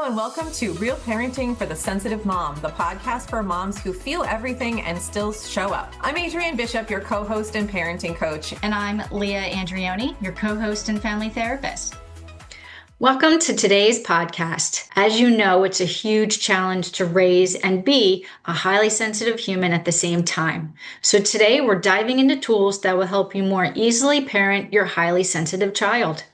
and welcome to Real Parenting for the Sensitive Mom, the podcast for moms who feel everything and still show up. I'm Adrienne Bishop, your co-host and parenting coach. And I'm Leah and Adrienne, your co-host and family therapist. Welcome to today's podcast. As you know, it's a huge challenge to raise and be a highly sensitive human at the same time. So today we're diving into tools that will help you more easily parent your highly sensitive child.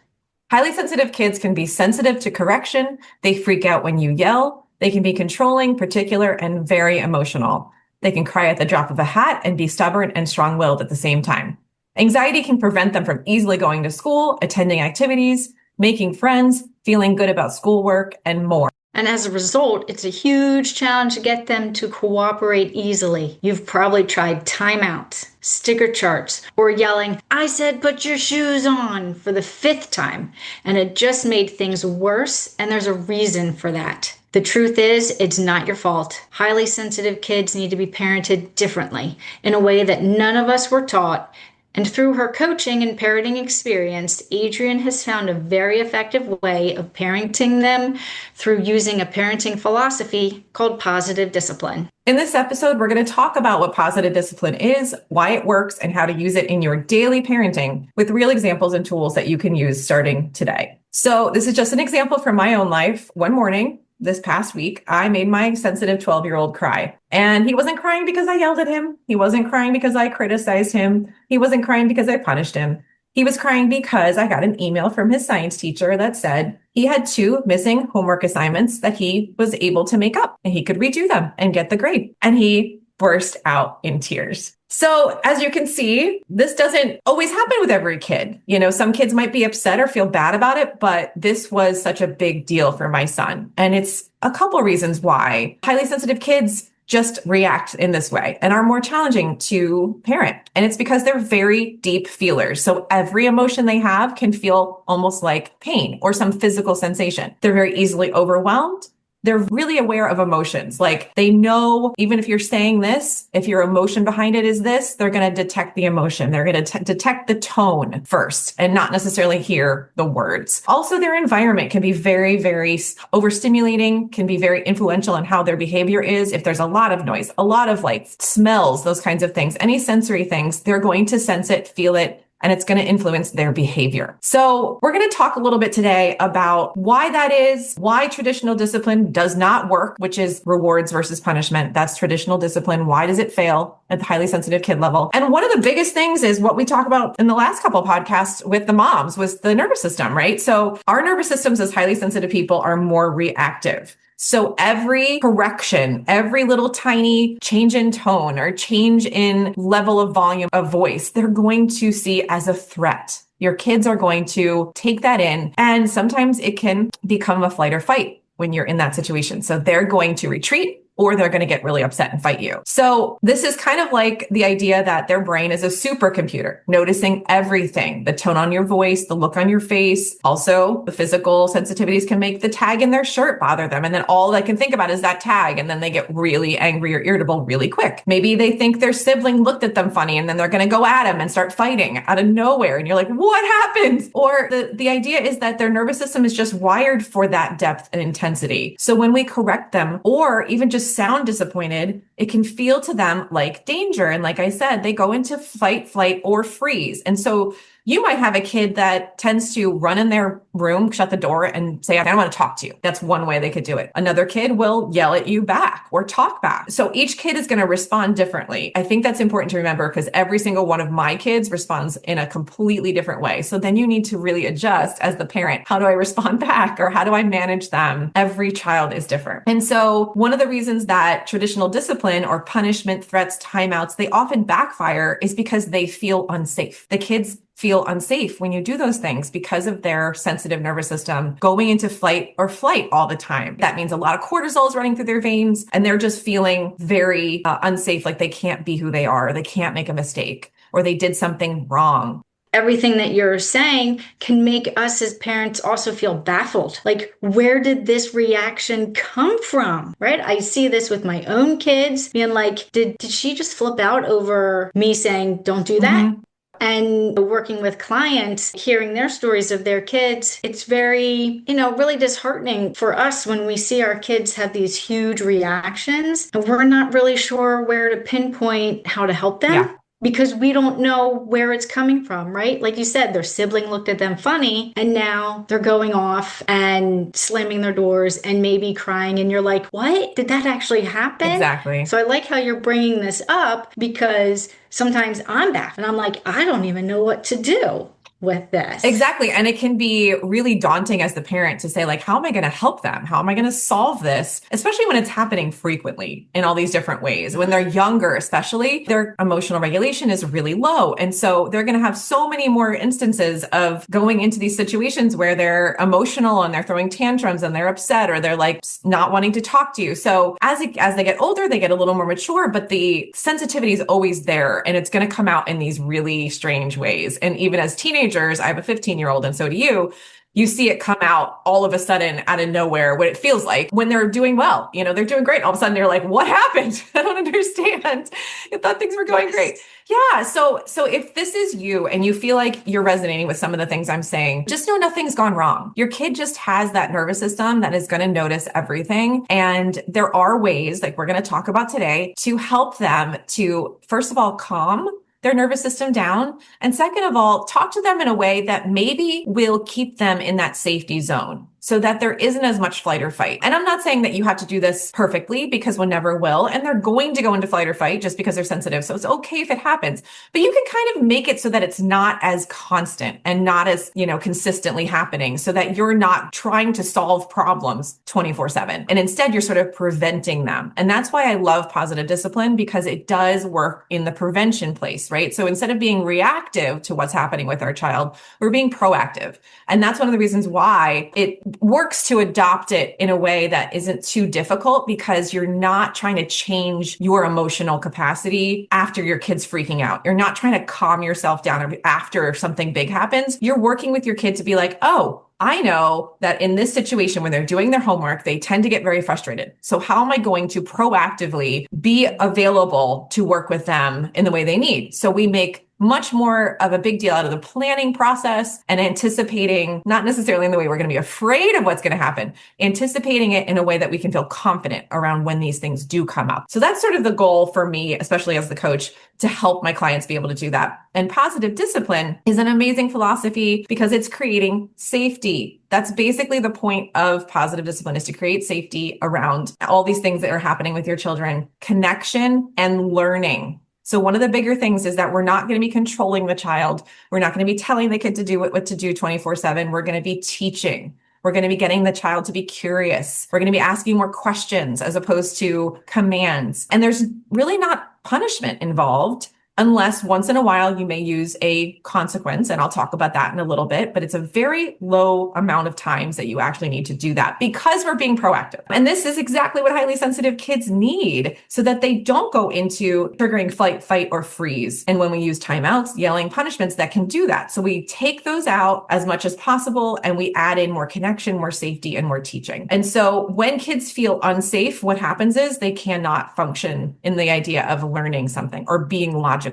Highly sensitive kids can be sensitive to correction. They freak out when you yell. They can be controlling, particular, and very emotional. They can cry at the drop of a hat and be stubborn and strong-willed at the same time. Anxiety can prevent them from easily going to school, attending activities, making friends, feeling good about schoolwork, and more. And as a result, it's a huge challenge to get them to cooperate easily. You've probably tried timeouts, sticker charts, or yelling, "I said put your shoes on," for the fifth time. And it just made things worse, and there's a reason for that. The truth is, it's not your fault. Highly sensitive kids need to be parented differently, in a way that none of us were taught. And through her coaching and parenting experience, Adrienne has found a very effective way of parenting them through using a parenting philosophy called positive discipline. In this episode, we're going to talk about what positive discipline is, why it works, and how to use it in your daily parenting with real examples and tools that you can use starting today. So this is just an example from my own life. One morning, this past week, I made my sensitive 12-year-old cry. And he wasn't crying because I yelled at him. He wasn't crying because I criticized him. He wasn't crying because I punished him. He was crying because I got an email from his science teacher that said he had 2 missing homework assignments that he was able to make up and he could redo them and get the grade. And he burst out in tears. So as you can see, this doesn't always happen with every kid. You know, some kids might be upset or feel bad about it, but this was such a big deal for my son. And it's a couple reasons why highly sensitive kids just react in this way and are more challenging to parent. And it's because they're very deep feelers. So every emotion they have can feel almost like pain or some physical sensation. They're very easily overwhelmed. They're really aware of emotions. Like they know, even if you're saying this, if your emotion behind it is this, they're going to detect the emotion. They're going to detect the tone first and not necessarily hear the words. Also, their environment can be very, very overstimulating, can be very influential in how their behavior is. If there's a lot of noise, a lot of like smells, those kinds of things, any sensory things, they're going to sense it, feel it, and it's going to influence their behavior. So we're going to talk a little bit today about why that is, why traditional discipline does not work, which is rewards versus punishment. That's traditional discipline. Why does it fail at the highly sensitive kid level? And one of the biggest things is what we talked about in the last couple of podcasts with the moms was the nervous system, right? So our nervous systems as highly sensitive people are more reactive. So every correction, every little tiny change in tone or change in level of volume of voice, they're going to see as a threat. Your kids are going to take that in, and sometimes it can become a flight or fight when you're in that situation. So they're going to retreat, or they're going to get really upset and fight you. So this is kind of like the idea that their brain is a supercomputer, noticing everything, the tone on your voice, the look on your face. Also, the physical sensitivities can make the tag in their shirt bother them. And then all they can think about is that tag. And then they get really angry or irritable really quick. Maybe they think their sibling looked at them funny and then they're going to go at them and start fighting out of nowhere. And you're like, what happened? Or the idea is that their nervous system is just wired for that depth and intensity. So when we correct them or even just sound disappointed, it can feel to them like danger. And like I said, they go into fight, flight, or freeze. And so you might have a kid that tends to run in their room, shut the door, and say, I don't want to talk to you. That's one way they could do it. Another kid will yell at you back or talk back. So each kid is going to respond differently. I think that's important to remember because every single one of my kids responds in a completely different way. So then you need to really adjust as the parent. How do I respond back? Or how do I manage them? Every child is different. And so one of the reasons that traditional discipline or punishment, threats, timeouts, they often backfire is because they feel unsafe. The kids feel unsafe when you do those things because of their sensitive nervous system going into fight or flight all the time. That means a lot of cortisol is running through their veins and they're just feeling very unsafe, like they can't be who they are, they can't make a mistake, or they did something wrong. Everything that you're saying can make us as parents also feel baffled. Like, where did this reaction come from? Right? I see this with my own kids being like, did she just flip out over me saying, don't do that? Mm-hmm. And working with clients, hearing their stories of their kids, it's very, really disheartening for us when we see our kids have these huge reactions and we're not really sure where to pinpoint how to help them. Yeah. Because we don't know where it's coming from, right? Like you said, their sibling looked at them funny and now they're going off and slamming their doors and maybe crying. And you're like, what? Did that actually happen? Exactly. So I like how you're bringing this up because sometimes I'm back and I'm like, I don't even know what to do with this. Exactly. And it can be really daunting as the parent to say, like, how am I going to help them? How am I going to solve this? Especially when it's happening frequently in all these different ways. When they're younger, especially, their emotional regulation is really low. And so they're going to have so many more instances of going into these situations where they're emotional and they're throwing tantrums and they're upset or they're like not wanting to talk to you. So as they get older, they get a little more mature, but the sensitivity is always there and it's going to come out in these really strange ways. And even as teenagers, I have a 15-year-old and so do you. You see it come out all of a sudden out of nowhere, what it feels like when they're doing well. They're doing great. All of a sudden, they're like, what happened? I don't understand. I thought things were going great. Yeah. So if this is you and you feel like you're resonating with some of the things I'm saying, just know nothing's gone wrong. Your kid just has that nervous system that is going to notice everything. And there are ways, like we're going to talk about today, to help them to, first of all, calm their nervous system down. And second of all, talk to them in a way that maybe will keep them in that safety zone so that there isn't as much flight or fight. And I'm not saying that you have to do this perfectly because one never will. And they're going to go into flight or fight just because they're sensitive. So it's okay if it happens, but you can kind of make it so that it's not as constant and not as, consistently happening so that you're not trying to solve problems 24/7. And instead you're sort of preventing them. And that's why I love positive discipline because it does work in the prevention place, right? So instead of being reactive to what's happening with our child, we're being proactive. And that's one of the reasons why it works to adopt it in a way that isn't too difficult because you're not trying to change your emotional capacity after your kid's freaking out. You're not trying to calm yourself down after something big happens. You're working with your kid to be like, oh, I know that in this situation, when they're doing their homework, they tend to get very frustrated. So how am I going to proactively be available to work with them in the way they need? So we make much more of a big deal out of the planning process and anticipating, not necessarily in the way we're going to be afraid of what's going to happen, anticipating it in a way that we can feel confident around when these things do come up. So that's sort of the goal for me, especially as the coach, to help my clients be able to do that. And positive discipline is an amazing philosophy because it's creating safety. That's basically the point of positive discipline, is to create safety around all these things that are happening with your children, connection and learning. So one of the bigger things is that we're not going to be controlling the child. We're not going to be telling the kid to do what to do 24/7. We're going to be teaching. We're going to be getting the child to be curious. We're going to be asking more questions as opposed to commands. And there's really not punishment involved unless once in a while you may use a consequence. And I'll talk about that in a little bit, but it's a very low amount of times that you actually need to do that because we're being proactive. And this is exactly what highly sensitive kids need so that they don't go into triggering flight, fight, or freeze. And when we use timeouts, yelling, punishments, that can do that. So we take those out as much as possible and we add in more connection, more safety, and more teaching. And so when kids feel unsafe, what happens is they cannot function in the idea of learning something or being logical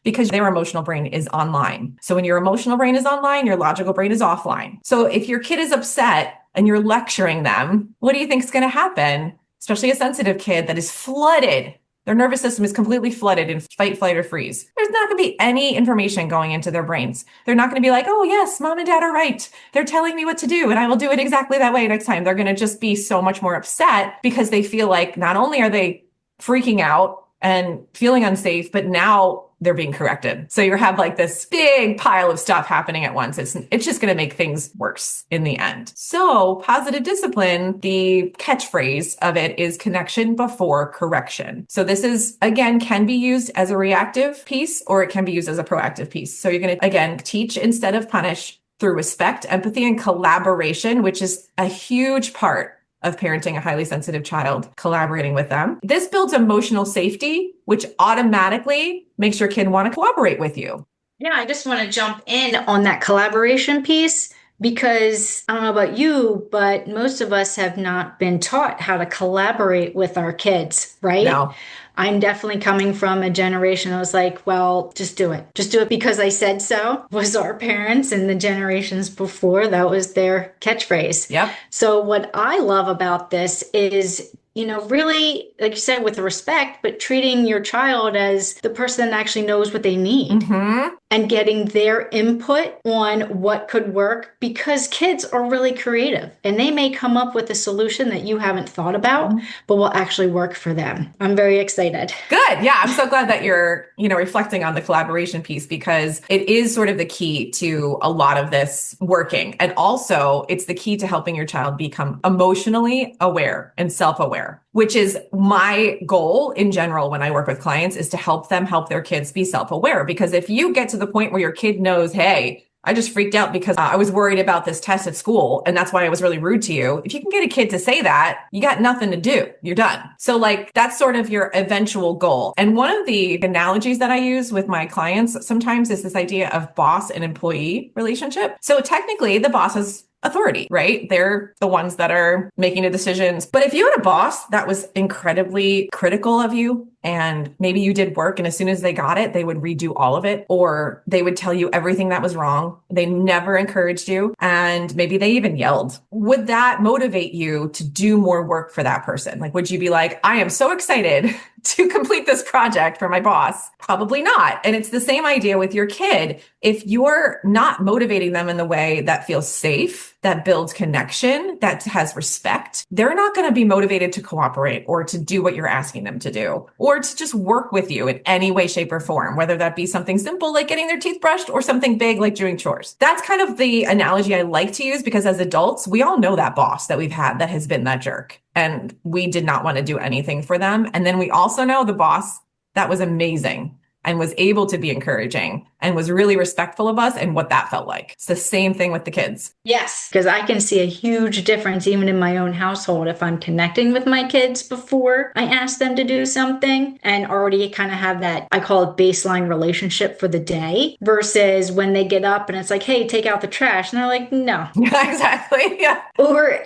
because their emotional brain is online. So when your emotional brain is online, your logical brain is offline. So if your kid is upset and you're lecturing them, what do you think is going to happen? Especially a sensitive kid that is flooded. Their nervous system is completely flooded in fight, flight, or freeze. There's not going to be any information going into their brains. They're not going to be like, oh yes, mom and dad are right. They're telling me what to do and I will do it exactly that way next time. They're going to just be so much more upset because they feel like not only are they freaking out and feeling unsafe, but now they're being corrected. So you have like this big pile of stuff happening at once. It's just going to make things worse in the end. So positive discipline, the catchphrase of it is connection before correction. So this is, again, can be used as a reactive piece or it can be used as a proactive piece. So you're going to, again, teach instead of punish through respect, empathy, and collaboration, which is a huge part of parenting a highly sensitive child, collaborating with them. This builds emotional safety, which automatically makes your kid want to cooperate with you. Yeah, I just want to jump in on that collaboration piece because I don't know about you, but most of us have not been taught how to collaborate with our kids, right? No. I'm definitely coming from a generation that was like, well, just do it. Just do it because I said so, was our parents and the generations before. That was their catchphrase. Yep. So, what I love about this is, really, like you said, with respect, but treating your child as the person that actually knows what they need Mm-hmm. and getting their input on what could work because kids are really creative and they may come up with a solution that you haven't thought about, but will actually work for them. I'm very excited. Good. Yeah. I'm so glad that you're, reflecting on the collaboration piece because it is sort of the key to a lot of this working. And also it's the key to helping your child become emotionally aware and self-aware, which is my goal in general when I work with clients is to help them help their kids be self-aware. Because if you get to the point where your kid knows, hey, I just freaked out because I was worried about this test at school. And that's why I was really rude to you. If you can get a kid to say that, you got nothing to do. You're done. So like that's sort of your eventual goal. And one of the analogies that I use with my clients sometimes is this idea of boss and employee relationship. So technically the boss is authority, right? They're the ones that are making the decisions. But if you had a boss that was incredibly critical of you and maybe you did work and as soon as they got it, they would redo all of it or they would tell you everything that was wrong. They never encouraged you and maybe they even yelled. Would that motivate you to do more work for that person? Like, would you be like, I am so excited to complete this project for my boss? Probably not. And it's the same idea with your kid. If you're not motivating them in the way that feels safe, that builds connection, that has respect, they're not going to be motivated to cooperate or to do what you're asking them to do, or to just work with you in any way, shape, or form, whether that be something simple like getting their teeth brushed or something big like doing chores. That's kind of the analogy I like to use because as adults, we all know that boss that we've had that has been that jerk. And we did not want to do anything for them. And then we also know the boss that was amazing and was able to be encouraging and was really respectful of us and what that felt like. It's the same thing with the kids. Yes, because I can see a huge difference even in my own household if I'm connecting with my kids before I ask them to do something and already kind of have that, I call it baseline relationship for the day versus when they get up and it's like, hey, take out the trash. And they're like, no. Yeah, exactly. Yeah. Or,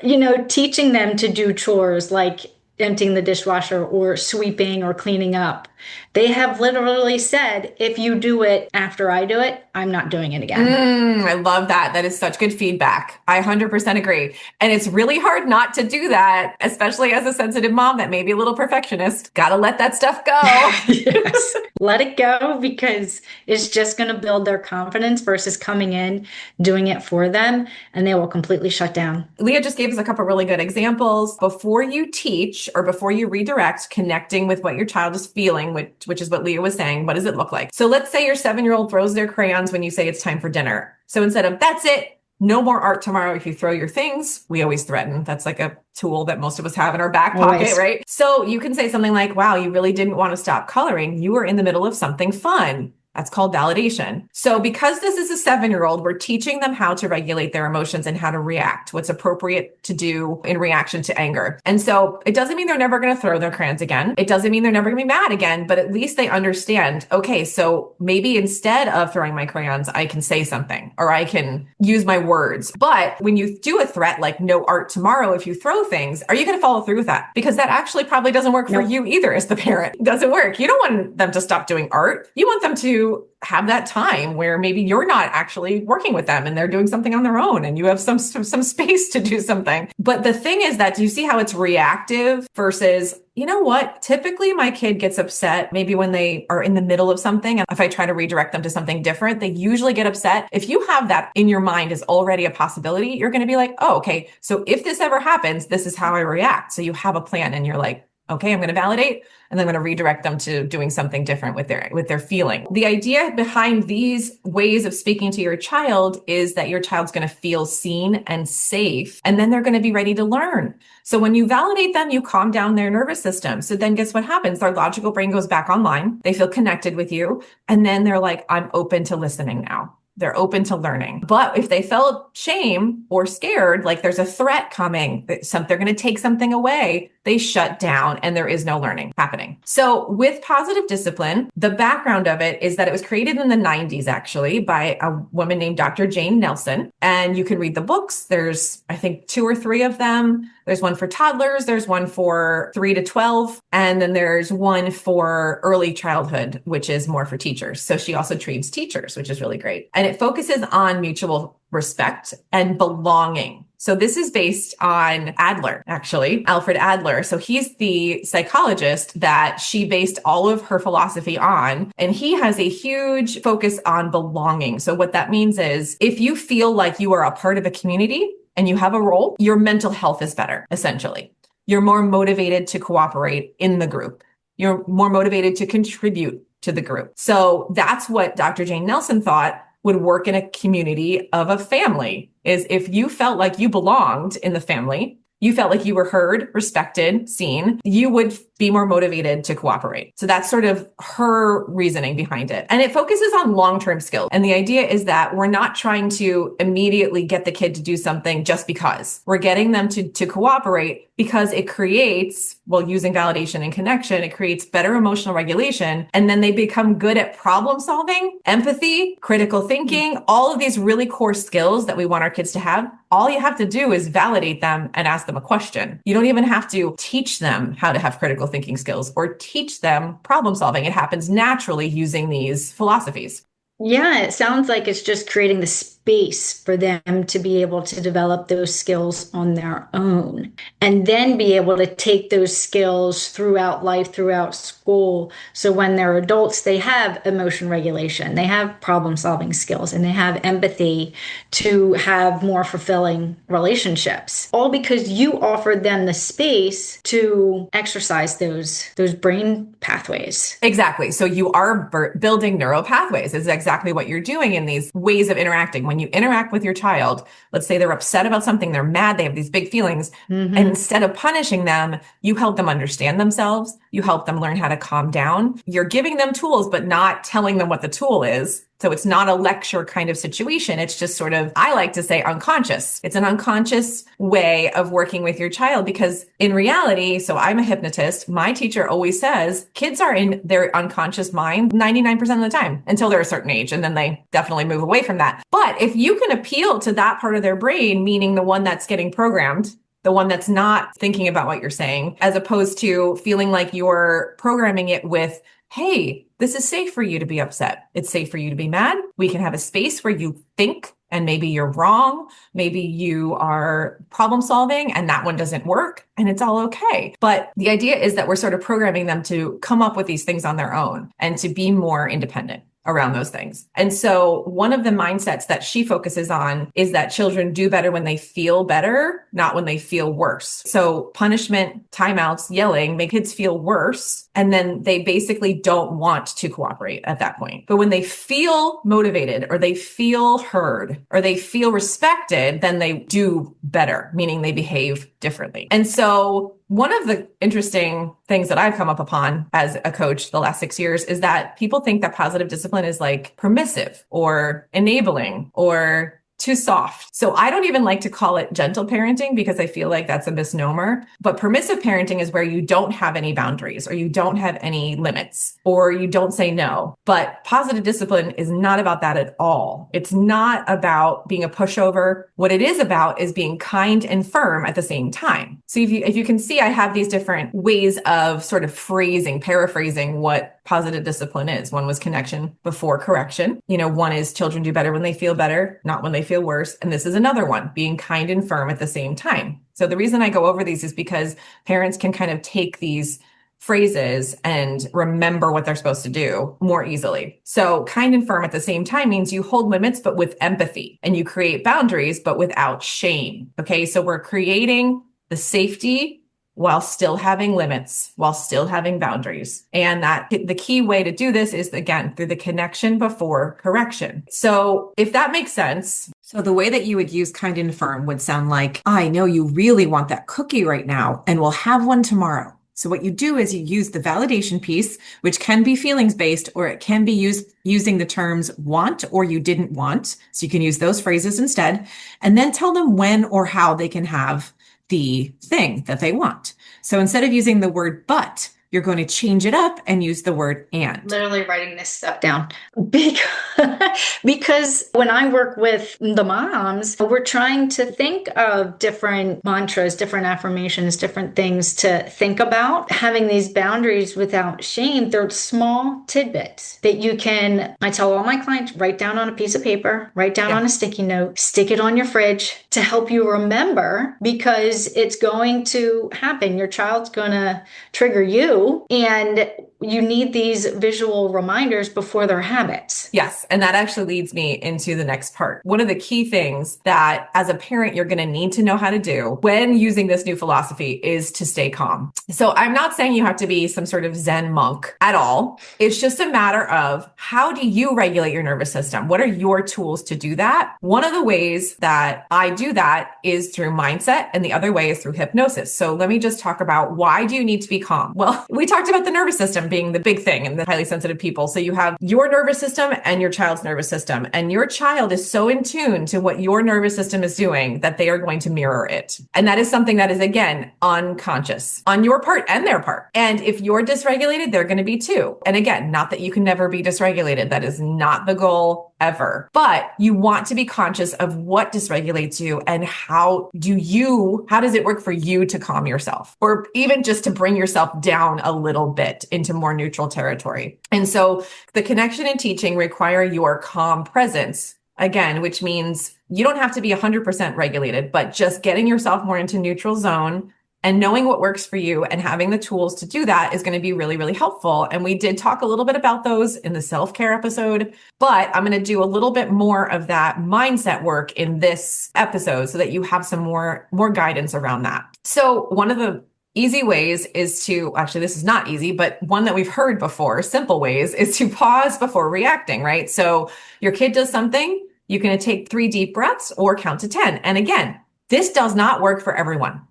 teaching them to do chores like emptying the dishwasher or sweeping or cleaning up. They have literally said, if you do it after I do it, I'm not doing it again. I love that. That is such good feedback. I 100% agree. And it's really hard not to do that, especially as a sensitive mom that may be a little perfectionist. Got to let that stuff go. Yes. Let it go because it's just going to build their confidence versus coming in, doing it for them, and they will completely shut down. Leah just gave us a couple really good examples. Before you teach or before you redirect, connecting with what your child is feeling, which is what Leah was saying, what does it look like? So let's say your 7-year-old throws their crayons when you say it's time for dinner. So instead of that's it, no more art tomorrow if you throw your things, we always threaten. That's like a tool that most of us have in our back pocket, Always. right? So you can say something like, wow, you really didn't want to stop coloring. You were in the middle of something fun. That's called validation. So because this is a 7-year-old, we're teaching them how to regulate their emotions and how to react, what's appropriate to do in reaction to anger. And so it doesn't mean they're never going to throw their crayons again. It doesn't mean they're never going to be mad again, but at least they understand, okay, so maybe instead of throwing my crayons, I can say something or I can use my words. But when you do a threat like no art tomorrow if you throw things, are you going to follow through with that? Because that actually probably doesn't work for you either as the parent. It doesn't work. You don't want them to stop doing art. You want them to have that time where maybe you're not actually working with them and they're doing something on their own and you have some space to do something. But the thing is that, do you see how it's reactive versus, you know what? Typically my kid gets upset maybe when they are in the middle of something. And if I try to redirect them to something different, they usually get upset. If you have that in your mind as already a possibility, you're going to be like, oh, okay. So if this ever happens, this is how I react. So you have a plan and you're like, okay, I'm going to validate and then I'm going to redirect them to doing something different with their feeling. The idea behind these ways of speaking to your child is that your child's going to feel seen and safe, and then they're going to be ready to learn. So when you validate them, you calm down their nervous system. So then guess what happens? Their logical brain goes back online. They feel connected with you. And then they're like, I'm open to listening now. They're open to learning. But if they felt shame or scared, like there's a threat coming, they're going to take something away, they shut down and there is no learning happening. So with positive discipline, the background of it is that it was created in the 90s, actually, by a woman named Dr. Jane Nelson. And you can read the books. There's, I think, 2 or 3 of them. There's one for toddlers. There's one for 3 to 12. And then there's one for early childhood, which is more for teachers. So she also trains teachers, which is really great. And it focuses on mutual respect and belonging. So this is based on Adler, actually, Alfred Adler. So he's the psychologist that she based all of her philosophy on. And he has a huge focus on belonging. So what that means is if you feel like you are a part of a community and you have a role, your mental health is better, essentially. You're more motivated to cooperate in the group. You're more motivated to contribute to the group. So that's what Dr. Jane Nelson thought would work in a community of a family, is if you felt like you belonged in the family, you felt like you were heard, respected, seen, you would be more motivated to cooperate. So that's sort of her reasoning behind it. And it focuses on long-term skills. And the idea is that we're not trying to immediately get the kid to do something just because. We're getting them to cooperate because it creates, well, using validation and connection, it creates better emotional regulation. And then they become good at problem solving, empathy, critical thinking, all of these really core skills that we want our kids to have. All you have to do is validate them and ask them a question. You don't even have to teach them how to have critical thinking skills or teach them problem solving. It happens naturally using these philosophies. Yeah, it sounds like it's just creating the space for them to be able to develop those skills on their own and then be able to take those skills throughout life, throughout school. So when they're adults, they have emotion regulation, they have problem solving skills, and they have empathy to have more fulfilling relationships. All because you offered them the space to exercise those brain pathways. Exactly. So you are building neural pathways. Is exactly what you're doing in these ways of interacting. When you interact with your child, let's say they're upset about something, they're mad, they have these big feelings. And instead of punishing them, you help them understand themselves. You help them learn how to calm down. You're giving them tools, but not telling them what the tool is. So it's not a lecture kind of situation. It's just sort of, I like to say, unconscious. It's an unconscious way of working with your child because in reality, so I'm a hypnotist. My teacher always says kids are in their unconscious mind 99% of the time until they're a certain age. And then they definitely move away from that. But if you can appeal to that part of their brain, meaning the one that's getting programmed, the one that's not thinking about what you're saying, as opposed to feeling like you're programming it with, hey, this is safe for you to be upset. It's safe for you to be mad. We can have a space where you think and maybe you're wrong. Maybe you are problem solving and that one doesn't work and it's all okay. But the idea is that we're sort of programming them to come up with these things on their own and to be more independent around those things. And so one of the mindsets that she focuses on is that children do better when they feel better, not when they feel worse. So punishment, timeouts, yelling make kids feel worse. And then they basically don't want to cooperate at that point. But when they feel motivated or they feel heard or they feel respected, then they do better, meaning they behave differently. And so one of the interesting things that I've come up upon as a coach the last 6 years is that people think that positive discipline is like permissive or enabling or too soft. So I don't even like to call it gentle parenting because I feel like that's a misnomer. But permissive parenting is where you don't have any boundaries or you don't have any limits or you don't say no. But positive discipline is not about that at all. It's not about being a pushover. What it is about is being kind and firm at the same time. So if you can see, I have these different ways of sort of paraphrasing what positive discipline is. One was connection before correction. One is children do better when they feel better, not when they feel worse. And this is another one, being kind and firm at the same time. So the reason I go over these is because parents can kind of take these phrases and remember what they're supposed to do more easily. So kind and firm at the same time means you hold limits, but with empathy, and you create boundaries, but without shame. Okay. So we're creating the safety while still having limits, while still having boundaries. And that the key way to do this is, again, through the connection before correction. So if that makes sense. So the way that you would use kind and firm would sound like, I know you really want that cookie right now, and we'll have one tomorrow. So what you do is you use the validation piece, which can be feelings based, or it can be used using the terms want or you didn't want. So you can use those phrases instead, and then tell them when or how they can have the thing that they want. So instead of using the word but, you're going to change it up and use the word and. Literally writing this stuff down because when I work with the moms, we're trying to think of different mantras, different affirmations, different things to think about. Having these boundaries without shame, they're small tidbits that you can, I tell all my clients, write down on a piece of paper, write down on a sticky note, stick it on your fridge to help you remember, because it's going to happen. Your child's going to trigger you, and you need these visual reminders before their habits. Yes. And that actually leads me into the next part. One of the key things that as a parent, you're going to need to know how to do when using this new philosophy is to stay calm. So I'm not saying you have to be some sort of Zen monk at all. It's just a matter of how do you regulate your nervous system? What are your tools to do that? One of the ways that I do that is through mindset, and the other way is through hypnosis. So let me just talk about, why do you need to be calm? Well, we talked about the nervous system being the big thing and the highly sensitive people. So you have your nervous system and your child's nervous system, and your child is so in tune to what your nervous system is doing that they are going to mirror it. And that is something that is, again, unconscious on your part and their part. And if you're dysregulated, they're going to be too. And again, not that you can never be dysregulated. That is not the goal ever, but you want to be conscious of what dysregulates you and how does it work for you to calm yourself, or even just to bring yourself down a little bit into more neutral territory. And so the connection and teaching require your calm presence, again, which means you don't have to be 100% regulated, but just getting yourself more into neutral zone and knowing what works for you and having the tools to do that is going to be really, really helpful. And we did talk a little bit about those in the self-care episode, but I'm going to do a little bit more of that mindset work in this episode so that you have some more guidance around that. So one of the easy ways is to, actually, this is not easy, but one that we've heard before, simple ways, is to pause before reacting, right? So your kid does something, you can take 3 deep breaths or count to 10. And again, this does not work for everyone.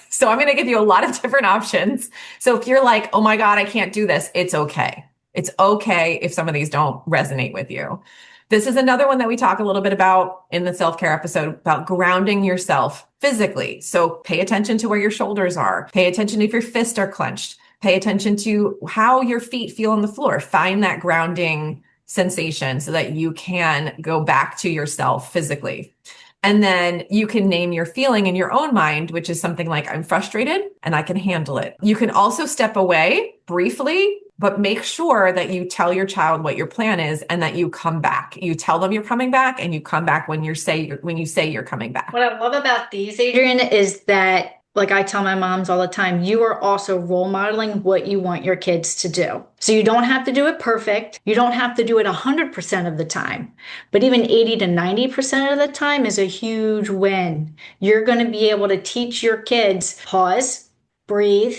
So I'm going to give you a lot of different options. So if you're like, oh my God, I can't do this, it's okay. It's okay if some of these don't resonate with you. This is another one that we talk a little bit about in the self-care episode about grounding yourself physically. So pay attention to where your shoulders are. Pay attention if your fists are clenched. Pay attention to how your feet feel on the floor. Find that grounding sensation so that you can go back to yourself physically. And then you can name your feeling in your own mind, which is something like, I'm frustrated and I can handle it. You can also step away briefly, but make sure that you tell your child what your plan is and that you come back. You tell them you're coming back and you come back when you say you're coming back. What I love about these, Adrienne, is that, like I tell my moms all the time, you are also role modeling what you want your kids to do. So you don't have to do it perfect. You don't have to do it 100% of the time. But even 80 to 90% of the time is a huge win. You're going to be able to teach your kids, pause, breathe,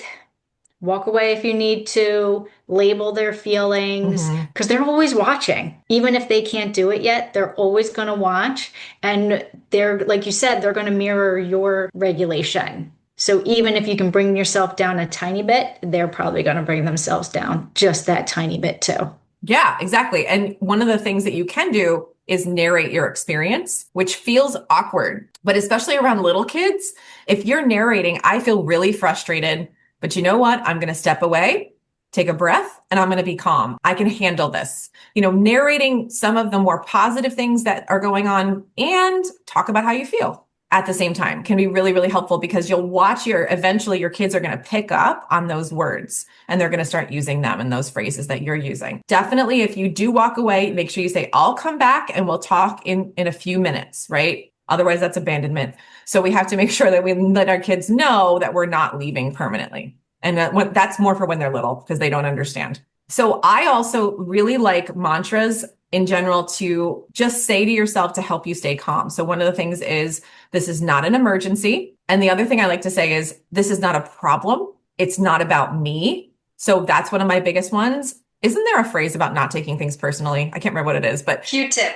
walk away if you need to, label their feelings, because they're always watching. Even if they can't do it yet, they're always going to watch. And they're, like you said, they're going to mirror your regulation. So even if you can bring yourself down a tiny bit, they're probably going to bring themselves down just that tiny bit too. Yeah, exactly. And one of the things that you can do is narrate your experience, which feels awkward, but especially around little kids, if you're narrating, I feel really frustrated, but you know what? I'm going to step away, take a breath, and I'm going to be calm. I can handle this. Narrating some of the more positive things that are going on and talk about how you feel at the same time can be really, really helpful, because you'll watch eventually your kids are going to pick up on those words and they're going to start using them in those phrases that you're using. Definitely, if you do walk away, make sure you say, I'll come back and we'll talk in a few minutes, right? Otherwise, that's abandonment. So we have to make sure that we let our kids know that we're not leaving permanently. And that's more for when they're little, because they don't understand. So I also really like mantras in general to just say to yourself to help you stay calm. So one of the things is, this is not an emergency. And the other thing I like to say is, this is not a problem. It's not about me. So that's one of my biggest ones. Isn't there a phrase about not taking things personally? I can't remember what it is, but Q-tip.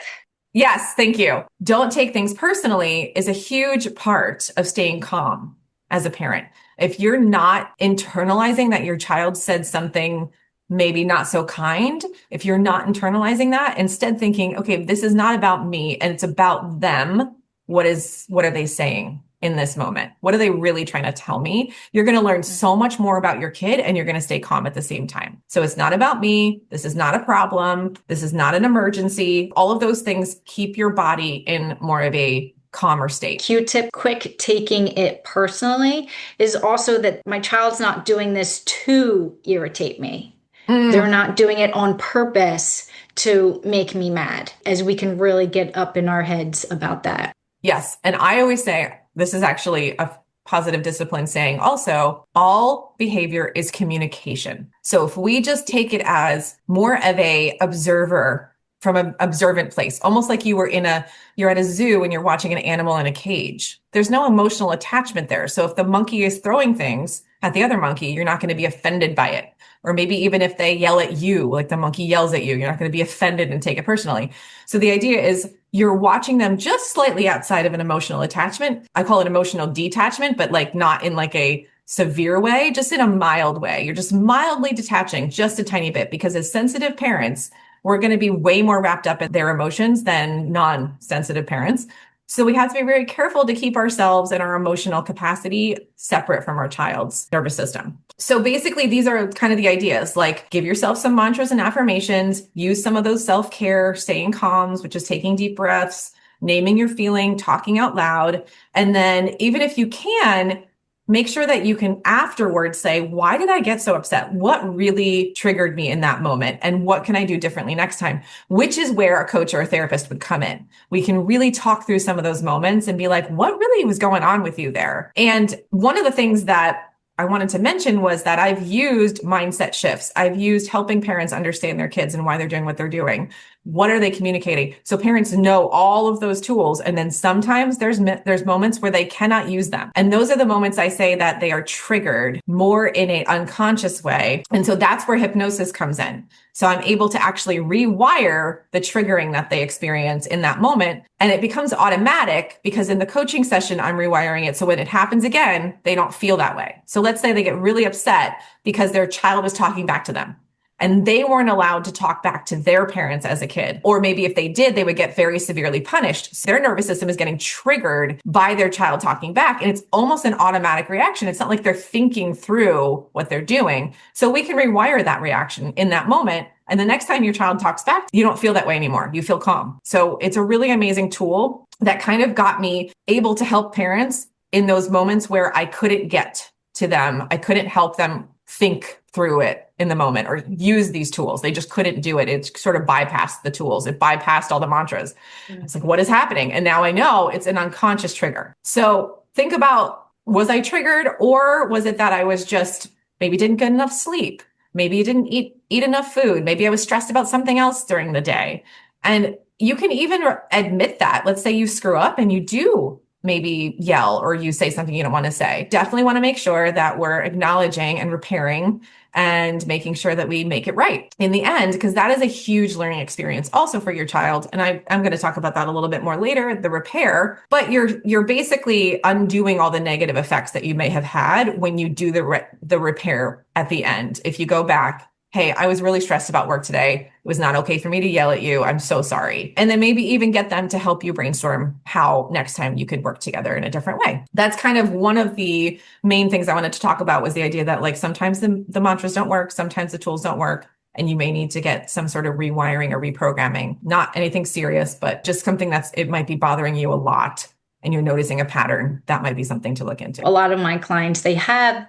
Yes, thank you. Don't take things personally is a huge part of staying calm as a parent. If you're not internalizing that your child said something maybe not so kind, if you're not internalizing that, instead thinking, okay, this is not about me and it's about them. What are they saying? in this moment? What are they really trying to tell me? You're going to learn so much more about your kid and you're going to stay calm at the same time. So it's not about me. This is not a problem. This is not an emergency. All of those things keep your body in more of a calmer state. Q-tip, quick taking it personally is also that my child's not doing this to irritate me. They're not doing it on purpose to make me mad, as we can really get up in our heads about that. Yes. And I always say, this is actually a positive discipline saying also, all behavior is communication. So if we just take it as more of a observer from an observant place, almost like you're at a zoo and you're watching an animal in a cage. There's no emotional attachment there. So if the monkey is throwing things at the other monkey, you're not going to be offended by it. Or maybe even if they yell at you, like the monkey yells at you, you're not going to be offended and take it personally. So the idea is you're watching them just slightly outside of an emotional attachment. I call it emotional detachment, but like not in like a severe way, just in a mild way. You're just mildly detaching just a tiny bit, because as sensitive parents, we're going to be way more wrapped up in their emotions than non-sensitive parents. So we have to be very careful to keep ourselves and our emotional capacity separate from our child's nervous system. So basically, these are kind of the ideas, like give yourself some mantras and affirmations, use some of those self-care, staying calms, which is taking deep breaths, naming your feeling, talking out loud. And then even if you can, make sure that you can afterwards say, why did I get so upset? What really triggered me in that moment? And what can I do differently next time? Which is where a coach or a therapist would come in. We can really talk through some of those moments and be like, what really was going on with you there? And one of the things that I wanted to mention was that I've used mindset shifts. I've used helping parents understand their kids and why they're doing what they're doing. What are they communicating? So parents know all of those tools. And then sometimes there's moments where they cannot use them. And those are the moments I say that they are triggered more in an unconscious way. And so that's where hypnosis comes in. So I'm able to actually rewire the triggering that they experience in that moment. And it becomes automatic because in the coaching session, I'm rewiring it. So when it happens again, they don't feel that way. So let's say they get really upset because their child was talking back to them, and they weren't allowed to talk back to their parents as a kid. Or maybe if they did, they would get very severely punished. So their nervous system is getting triggered by their child talking back. And it's almost an automatic reaction. It's not like they're thinking through what they're doing. So we can rewire that reaction in that moment. And the next time your child talks back, you don't feel that way anymore. You feel calm. So it's a really amazing tool that kind of got me able to help parents in those moments where I couldn't get to them. I couldn't help them think through it in the moment or use these tools. They just couldn't do it. It sort of bypassed the tools. It bypassed all the mantras. It's like, what is happening? And now I know it's an unconscious trigger. So think about, was I triggered, or was it that I was just maybe didn't get enough sleep? Maybe didn't eat enough food. Maybe I was stressed about something else during the day. And you can even admit that. Let's say you screw up and you do maybe yell or you say something you don't want to say. Definitely want to make sure that we're acknowledging and repairing and making sure that we make it right in the end, because that is a huge learning experience also for your child. And I'm going to talk about that a little bit more later, the repair, but you're basically undoing all the negative effects that you may have had when you do the repair at the end. If you go back, hey, I was really stressed about work today. It was not okay for me to yell at you. I'm so sorry. And then maybe even get them to help you brainstorm how next time you could work together in a different way. That's kind of one of the main things I wanted to talk about, was the idea that like sometimes the mantras don't work, sometimes the tools don't work, and you may need to get some sort of rewiring or reprogramming. Not anything serious, but just something it might be bothering you a lot, and you're noticing a pattern. That might be something to look into. A lot of my clients, they have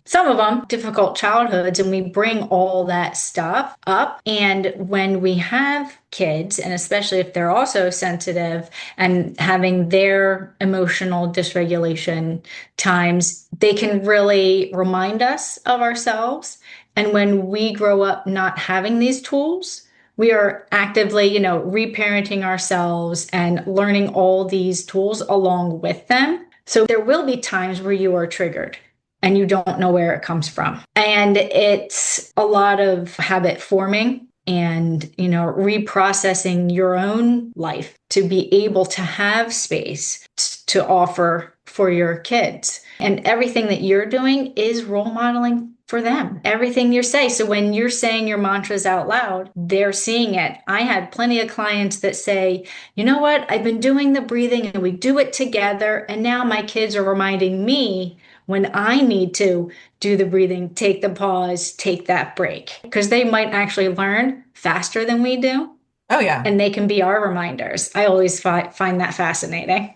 some of them, difficult childhoods, and we bring all that stuff up. And when we have kids, and especially if they're also sensitive and having their emotional dysregulation times, they can really remind us of ourselves. And when we grow up not having these tools, we are actively, reparenting ourselves and learning all these tools along with them. So there will be times where you are triggered and you don't know where it comes from. And it's a lot of habit forming and, reprocessing your own life to be able to have space to offer for your kids. And everything that you're doing is role modeling for them, everything you say. So when you're saying your mantras out loud, they're seeing it. I had plenty of clients that say, you know what, I've been doing the breathing and we do it together. And now my kids are reminding me when I need to do the breathing, take the pause, take that break, because they might actually learn faster than we do. Oh, yeah. And they can be our reminders. I always find that fascinating.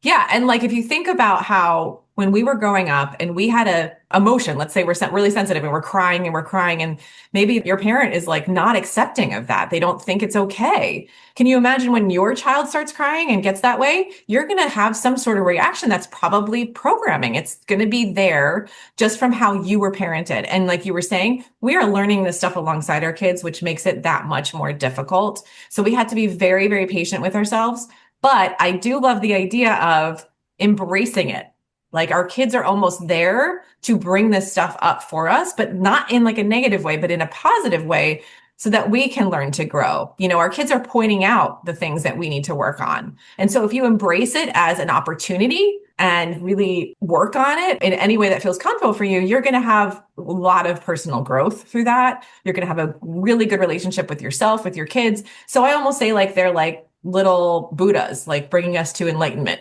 Yeah. And like, if you think about how when we were growing up and we had a emotion, let's say we're really sensitive and we're crying, and maybe your parent is like not accepting of that. They don't think it's okay. Can you imagine when your child starts crying and gets that way? You're going to have some sort of reaction that's probably programming. It's going to be there just from how you were parented. And like you were saying, we are learning this stuff alongside our kids, which makes it that much more difficult. So we had to be very, very patient with ourselves. But I do love the idea of embracing it. Like our kids are almost there to bring this stuff up for us, but not in like a negative way, but in a positive way so that we can learn to grow. You know, our kids are pointing out the things that we need to work on. And so if you embrace it as an opportunity and really work on it in any way that feels comfortable for you, you're going to have a lot of personal growth through that. You're going to have a really good relationship with yourself, with your kids. So I almost say like they're like little Buddhas, like bringing us to enlightenment,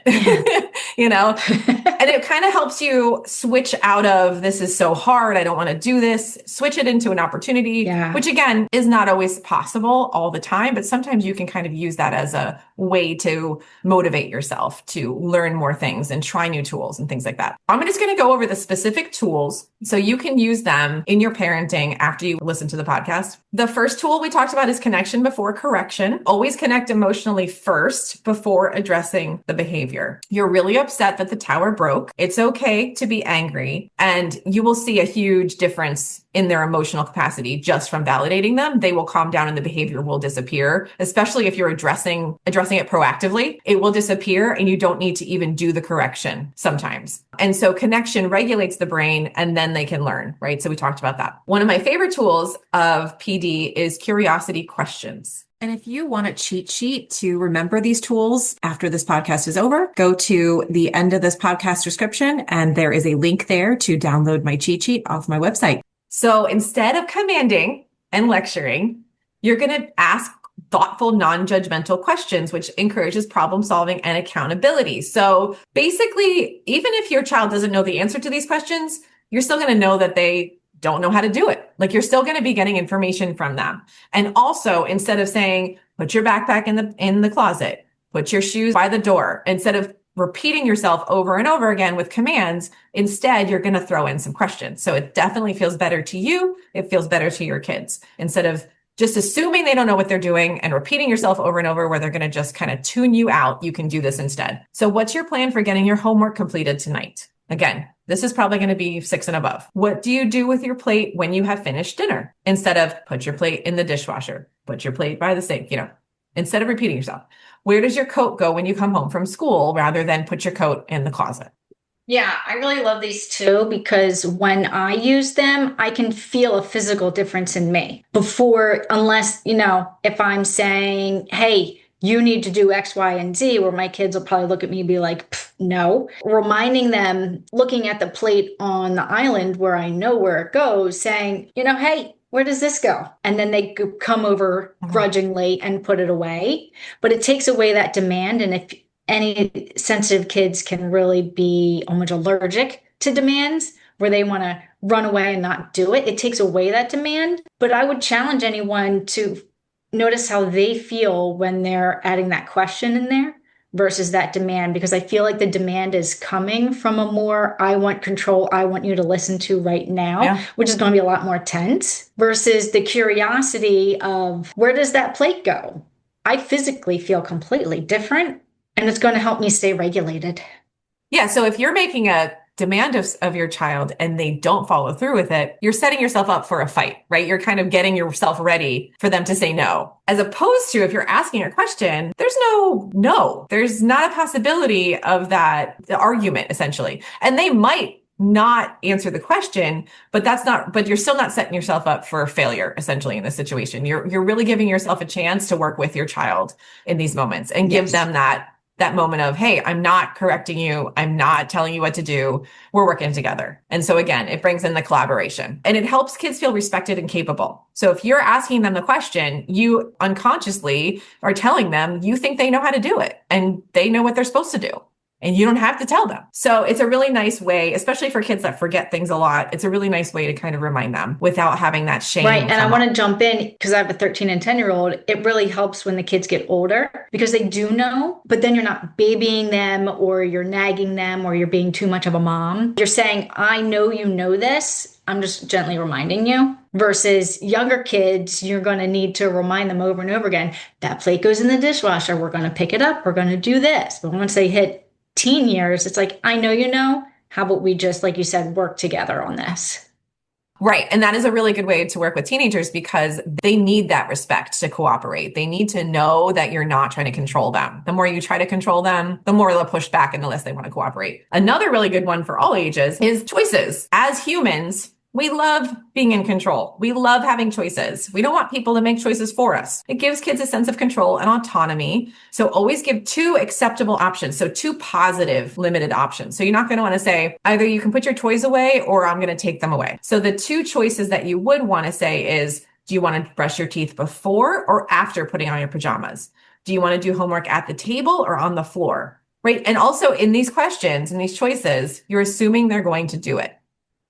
you know, and it kind of helps you switch out of this is so hard, I don't want to do this, switch it into an opportunity, which again is not always possible all the time, but sometimes you can kind of use that as a way to motivate yourself to learn more things and try new tools and things like that. I'm just going to go over the specific tools so you can use them in your parenting after you listen to the podcast. The first tool we talked about is connection before correction. Always connect emotionally first before addressing the behavior. You're really upset that the tower broke. It's okay to be angry, and you will see a huge difference in their emotional capacity just from validating them. They will calm down and the behavior will disappear, especially if you're addressing it proactively. It will disappear and you don't need to even do the correction sometimes. And so connection regulates the brain and then they can learn, right? So we talked about that. One of my favorite tools of PD is curiosity questions. And if you want a cheat sheet to remember these tools after this podcast is over, go to the end of this podcast description and there is a link there to download my cheat sheet off my website. So instead of commanding and lecturing, you're going to ask thoughtful, non-judgmental questions, which encourages problem solving and accountability. So basically, even if your child doesn't know the answer to these questions, you're still going to know that they don't know how to do it. Like you're still going to be getting information from them. And also, instead of saying, put your backpack in the closet, put your shoes by the door, instead of repeating yourself over and over again with commands, instead, you're going to throw in some questions. So it definitely feels better to you. It feels better to your kids. Instead of just assuming they don't know what they're doing and repeating yourself over and over where they're going to just kind of tune you out, you can do this instead. So what's your plan for getting your homework completed tonight? Again, this is probably going to be 6 and above. What do you do with your plate when you have finished dinner? Instead of put your plate in the dishwasher, put your plate by the sink, instead of repeating yourself. Where does your coat go when you come home from school rather than put your coat in the closet? Yeah, I really love these too because when I use them, I can feel a physical difference in me unless, if I'm saying, hey, you need to do X, Y, and Z, where my kids will probably look at me and be like, no. Reminding them, looking at the plate on the island where I know where it goes, saying, hey, where does this go? And then they come over grudgingly and put it away. But it takes away that demand. And if any sensitive kids can really be almost allergic to demands where they want to run away and not do it, it takes away that demand. But I would challenge anyone to notice how they feel when they're adding that question in there versus that demand, because I feel like the demand is coming from a more, I want control, I want you to listen to right now, which is going to be a lot more tense versus the curiosity of where does that plate go? I physically feel completely different and it's going to help me stay regulated. Yeah. So if you're making a demand of your child and they don't follow through with it, you're setting yourself up for a fight, right? You're kind of getting yourself ready for them to say no. As opposed to if you're asking a question, there's no, there's not a possibility of that, the argument essentially. And they might not answer the question, but you're still not setting yourself up for failure essentially in this situation. You're really giving yourself a chance to work with your child in these moments and give them that that moment of, hey, I'm not correcting you. I'm not telling you what to do. We're working together. And so again, it brings in the collaboration and it helps kids feel respected and capable. So if you're asking them the question, you unconsciously are telling them you think they know how to do it and they know what they're supposed to do. And you don't have to tell them. So it's a really nice way, especially for kids that forget things a lot. It's a really nice way to kind of remind them without having that shame. Right. And I want to jump in because I have a 13 and 10-year-old. It really helps when the kids get older because they do know, but then you're not babying them or you're nagging them or you're being too much of a mom. You're saying, I know you know this. I'm just gently reminding you. Versus younger kids, you're going to need to remind them over and over again, that plate goes in the dishwasher. We're going to pick it up. We're going to do this. But once they hit teen years, it's like, I know you know. How about we just, like you said, work together on this? Right. And that is a really good way to work with teenagers because they need that respect to cooperate. They need to know that you're not trying to control them. The more you try to control them, the more they'll push back and the less they want to cooperate. Another really good one for all ages is choices. As humans, we love being in control. We love having choices. We don't want people to make choices for us. It gives kids a sense of control and autonomy. So always give 2 acceptable options. So 2 positive limited options. So you're not going to want to say either you can put your toys away or I'm going to take them away. So the 2 choices that you would want to say is, do you want to brush your teeth before or after putting on your pajamas? Do you want to do homework at the table or on the floor? Right. And also in these questions and these choices, you're assuming they're going to do it.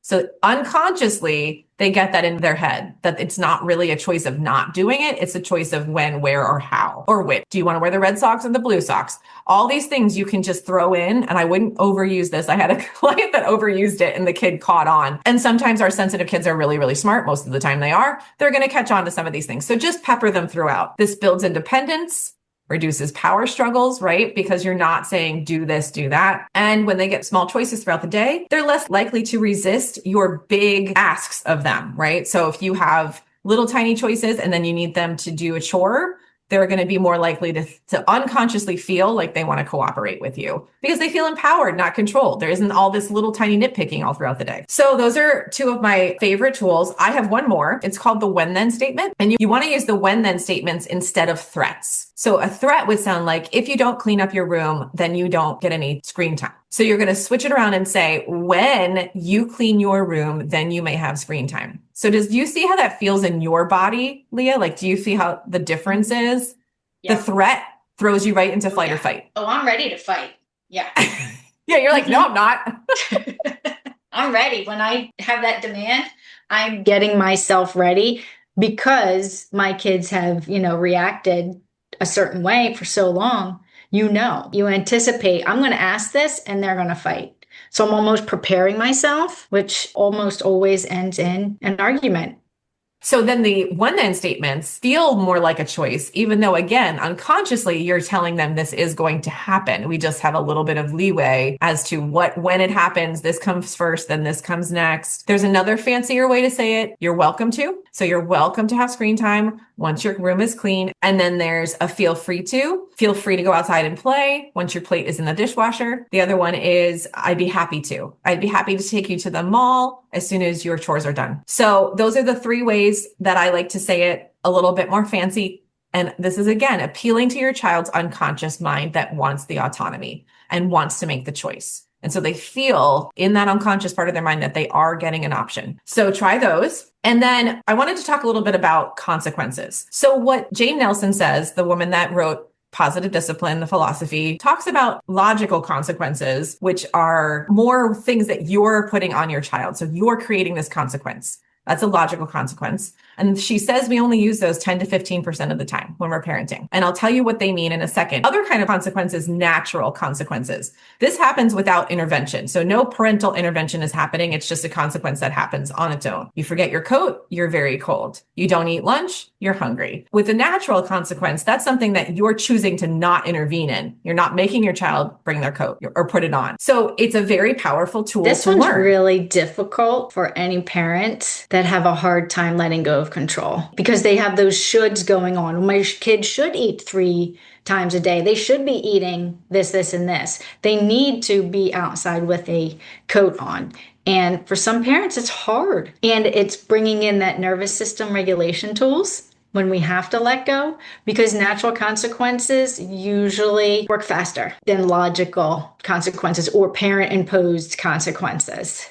So unconsciously, they get that in their head, that it's not really a choice of not doing it. It's a choice of when, where, or how, or which. Do you want to wear the red socks or the blue socks? All these things you can just throw in, and I wouldn't overuse this. I had a client that overused it and the kid caught on. And sometimes our sensitive kids are really, really smart. Most of the time they are. They're going to catch on to some of these things. So just pepper them throughout. This builds independence, reduces power struggles, right? Because you're not saying do this, do that. And when they get small choices throughout the day, they're less likely to resist your big asks of them, right? So if you have little tiny choices and then you need them to do a chore, they're going to be more likely to unconsciously feel like they want to cooperate with you because they feel empowered, not controlled. There isn't all this little tiny nitpicking all throughout the day. So those are 2 of my favorite tools. I have one more. It's called the when then statement. And you want to use the when then statements instead of threats. So a threat would sound like, if you don't clean up your room, then you don't get any screen time. So you're going to switch it around and say, when you clean your room, then you may have screen time. So do you see how that feels in your body, Leah? Like, do you see how the difference is? Yeah. The threat throws you right into flight or fight. Oh, I'm ready to fight. Yeah. Yeah, you're like, no, I'm not. I'm ready. When I have that demand, I'm getting myself ready because my kids have, reacted a certain way for so long. You anticipate, I'm going to ask this and they're going to fight. So I'm almost preparing myself, which almost always ends in an argument. So then the when then statements feel more like a choice, even though, again, unconsciously, you're telling them this is going to happen. We just have a little bit of leeway as to when it happens, this comes first, then this comes next. There's another fancier way to say it. You're welcome to. So you're welcome to have screen time once your room is clean. And then there's a feel free to go outside and play once your plate is in the dishwasher. The other one is I'd be happy to take you to the mall as soon as your chores are done. So those are the 3 ways that I like to say it a little bit more fancy. And this is, again, appealing to your child's unconscious mind that wants the autonomy and wants to make the choice. And so they feel in that unconscious part of their mind that they are getting an option. So try those. And then I wanted to talk a little bit about consequences. So what Jane Nelson says, the woman that wrote Positive Discipline, the philosophy, talks about logical consequences, which are more things that you're putting on your child. So you're creating this consequence. That's a logical consequence. And she says we only use those 10 to 15% of the time when we're parenting. And I'll tell you what they mean in a second. Other kind of consequence is natural consequences. This happens without intervention. So no parental intervention is happening. It's just a consequence that happens on its own. You forget your coat, you're very cold. You don't eat lunch, you're hungry. With a natural consequence, that's something that you're choosing to not intervene in. You're not making your child bring their coat or put it on. So it's a very powerful tool to learn. This one's really difficult for any parent that have a hard time letting go of control because they have those shoulds going on. My kid should eat 3 times a day. They should be eating this, and this. They need to be outside with a coat on. And for some parents, it's hard. And it's bringing in that nervous system regulation tools when we have to let go, because natural consequences usually work faster than logical consequences or parent imposed consequences.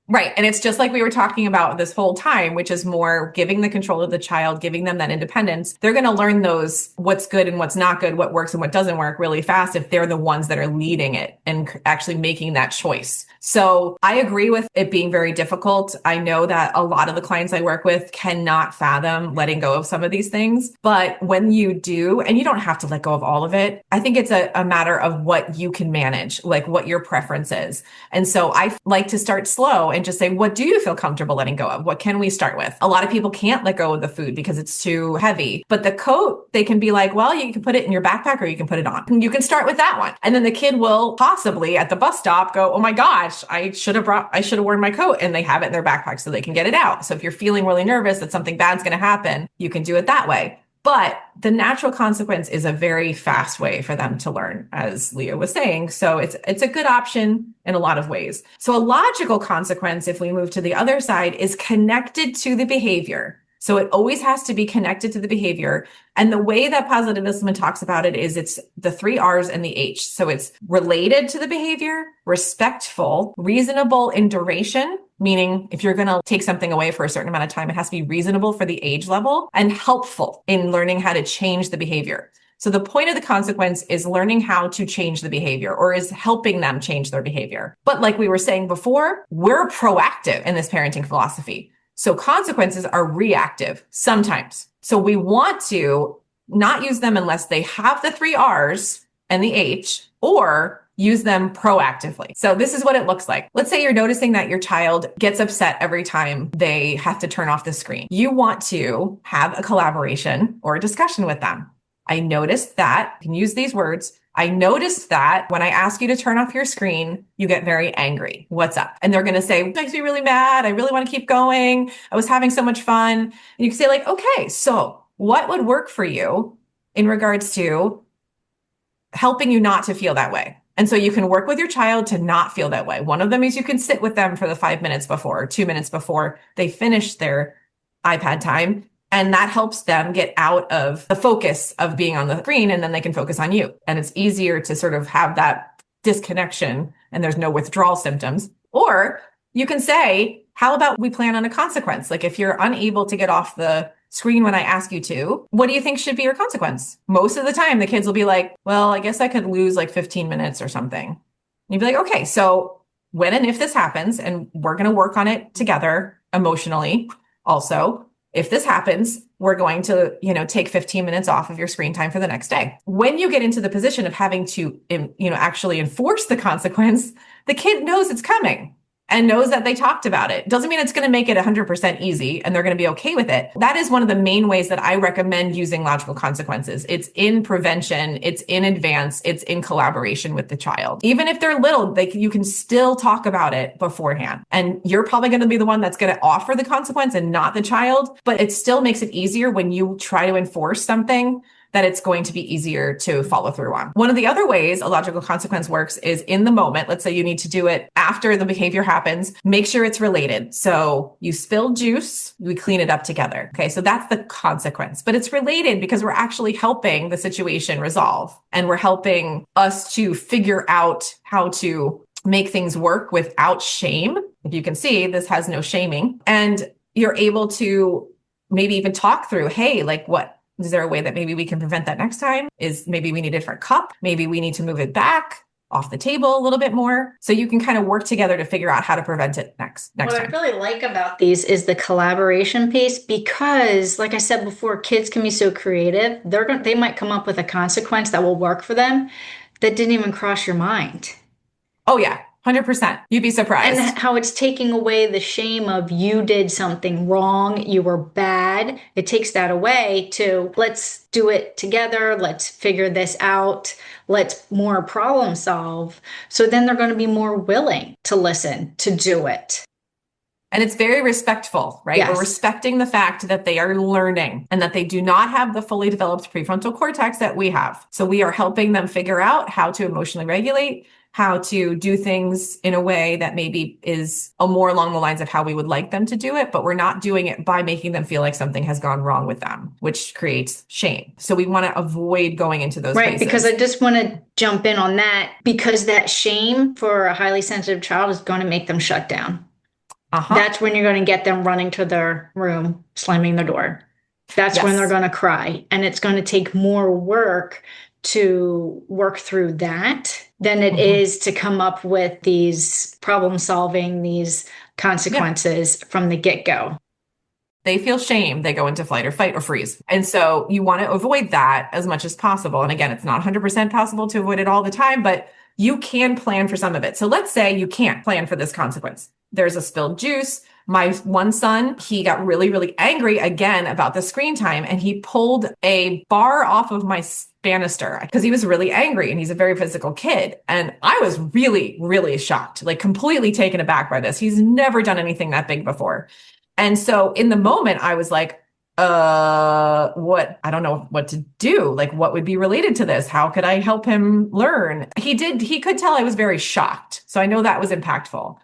Right. And it's just like we were talking about this whole time, which is more giving the control of the child, giving them that independence. They're going to learn those what's good and what's not good, what works and what doesn't work really fast if they're the ones that are leading it and actually making that choice. So I agree with it being very difficult. I know that a lot of the clients I work with cannot fathom letting go of some of these things. But when you do, and you don't have to let go of all of it, I think it's a matter of what you can manage, like what your preference is. And so I like to start slow and just say, what do you feel comfortable letting go of? What can we start with? A lot of people can't let go of the food because it's too heavy, but the coat, they can be like, well, you can put it in your backpack or you can put it on. You can start with that one. And then the kid will possibly at the bus stop go, oh my gosh, I should have worn my coat, and they have it in their backpack so they can get it out. So if you're feeling really nervous that something bad's going to happen, you can do it that way. But the natural consequence is a very fast way for them to learn, as Leah was saying. So it's a good option in a lot of ways. So a logical consequence, if we move to the other side, is connected to the behavior. So it always has to be connected to the behavior. And the way that positive discipline talks about it is it's the 3 R's and the H. So it's related to the behavior, respectful, reasonable in duration, meaning if you're going to take something away for a certain amount of time, it has to be reasonable for the age level, and helpful in learning how to change the behavior. So the point of the consequence is learning how to change the behavior, or is helping them change their behavior. But like we were saying before, we're proactive in this parenting philosophy. So consequences are reactive sometimes. So we want to not use them unless they have the 3 R's and the H, or use them proactively. So this is what it looks like. Let's say you're noticing that your child gets upset every time they have to turn off the screen. You want to have a collaboration or a discussion with them. I noticed that, you can use these words. I noticed that when I ask you to turn off your screen, you get very angry. What's up? And they're going to say, it makes me really mad. I really want to keep going. I was having so much fun. And you can say like, okay, so what would work for you in regards to helping you not to feel that way? And so you can work with your child to not feel that way. One of them is you can sit with them for the 5 minutes before, or 2 minutes before they finish their iPad time. And that helps them get out of the focus of being on the screen, and then they can focus on you. And it's easier to sort of have that disconnection and there's no withdrawal symptoms. Or you can say, how about we plan on a consequence? Like if you're unable to get off the screen when I ask you to, what do you think should be your consequence? Most of the time, the kids will be like, well, I guess I could lose like 15 minutes or something. And you'd be like, okay, so when and if this happens, and we're going to work on it together emotionally also, if this happens, we're going to, take 15 minutes off of your screen time for the next day. When you get into the position of having to, actually enforce the consequence, the kid knows it's coming and knows that they talked about it. Doesn't mean it's going to make it 100% easy and they're going to be okay with it. That is one of the main ways that I recommend using logical consequences. It's in prevention, it's in advance, it's in collaboration with the child. Even if they're little, you can still talk about it beforehand. And you're probably going to be the one that's going to offer the consequence and not the child, but it still makes it easier when you try to enforce something that it's going to be easier to follow through on. One of the other ways a logical consequence works is in the moment. Let's say you need to do it after the behavior happens. Make sure it's related. So you spilled juice, we clean it up together. Okay, so that's the consequence. But it's related because we're actually helping the situation resolve. And we're helping us to figure out how to make things work without shame. If you can see, this has no shaming. And you're able to maybe even talk through, hey, like what? Is there a way that maybe we can prevent that next time? Maybe we need a different cup? Maybe we need to move it back off the table a little bit more. So you can kind of work together to figure out how to prevent it next time. What I really like about these is the collaboration piece, because like I said before, kids can be so creative. They might come up with a consequence that will work for them that didn't even cross your mind. Oh yeah. 100%. You'd be surprised. And how it's taking away the shame of you did something wrong, you were bad. It takes that away to let's do it together. Let's figure this out. Let's more problem solve. So then they're going to be more willing to listen, to do it. And it's very respectful, right? Yes. We're respecting the fact that they are learning and that they do not have the fully developed prefrontal cortex that we have. So we are helping them figure out how to emotionally regulate, how to do things in a way that maybe is a more along the lines of how we would like them to do it, but we're not doing it by making them feel like something has gone wrong with them, which creates shame. So we want to avoid going into those Right, places. because I just want to jump in on that, because that shame for a highly sensitive child is going to make them shut down. That's when you're going to get them running to their room, slamming the door. That's when they're going to cry. And it's going to take more work to work through that than it is to come up with these problem solving, these consequences from the get-go. They feel shame, they go into flight or fight or freeze. And so you want to avoid that as much as possible. And again, it's not 100% possible to avoid it all the time, but you can plan for some of it. So let's say you can't plan for this consequence. There's a spilled juice. My one son, he got really, really angry again about the screen time, and he pulled a bar off of my banister because he was really angry, and he's a very physical kid. And I was really, really shocked, like completely taken aback by this. He's never done anything that big before. And so in the moment, I was like, what? I don't know what to do. Like, what would be related to this? How could I help him learn? He could tell I was very shocked. So I know that was impactful.